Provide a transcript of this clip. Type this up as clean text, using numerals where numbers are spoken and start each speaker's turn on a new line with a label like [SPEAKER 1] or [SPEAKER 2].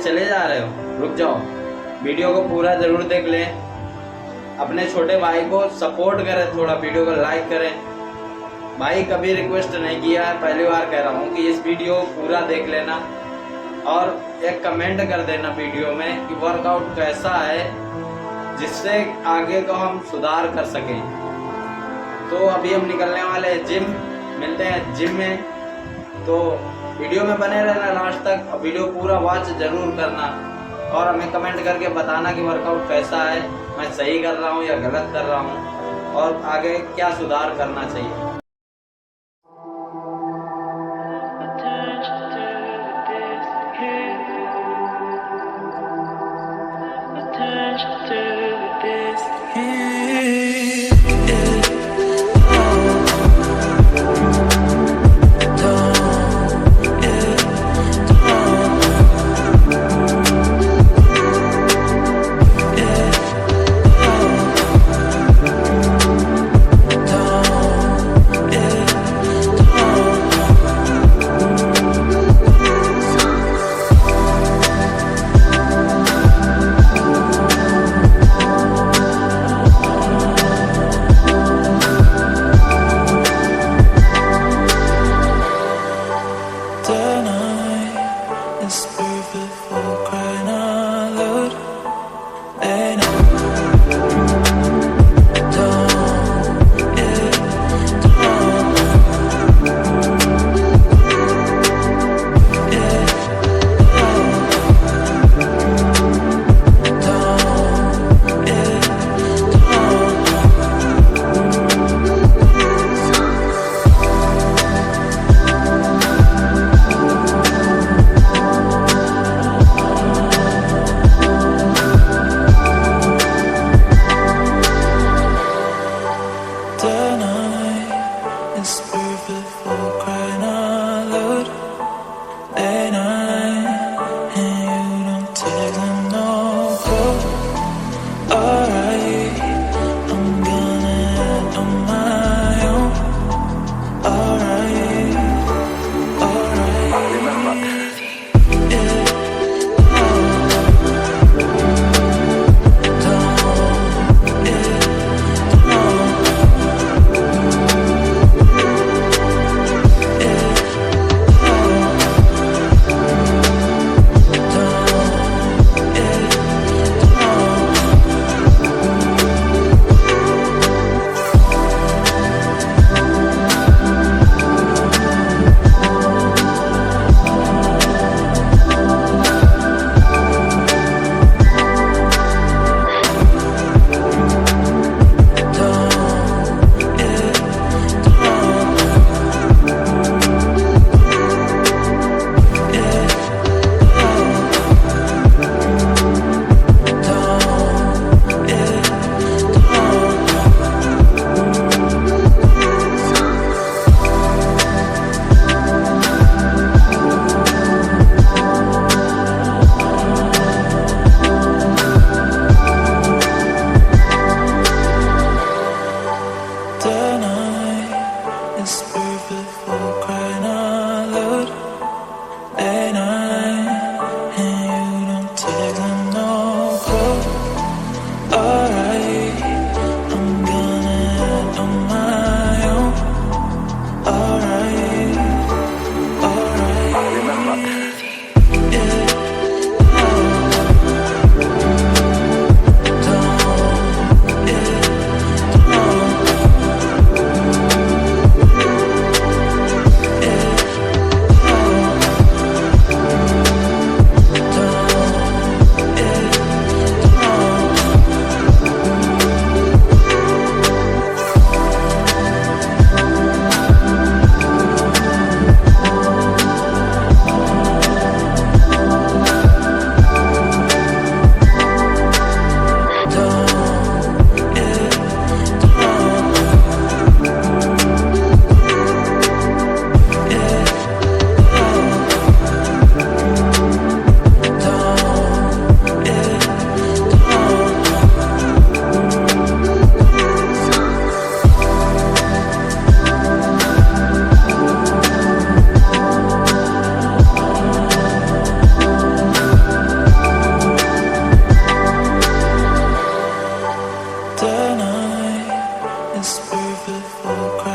[SPEAKER 1] चले जा रहे हो, रुक जाओ, वीडियो को पूरा जरूर देख लें। अपने छोटे भाई को सपोर्ट करें, थोड़ा वीडियो को लाइक करें। भाई कभी रिक्वेस्ट नहीं किया है, पहली बार कह रहा हूँ कि इस वीडियो को पूरा देख लेना और एक कमेंट कर देना वीडियो में कि वर्कआउट कैसा है, जिससे आगे को हम सुधार कर सकें। तो अभी हम निकलने वाले हैं जिम, मिलते हैं जिम में। तो वीडियो में बने रहना लास्ट तक, वीडियो पूरा वॉच जरूर करना और हमें कमेंट करके बताना कि वर्कआउट कैसा है, मैं सही कर रहा हूँ या गलत कर रहा हूँ और आगे क्या सुधार करना चाहिए।
[SPEAKER 2] The night is perfect for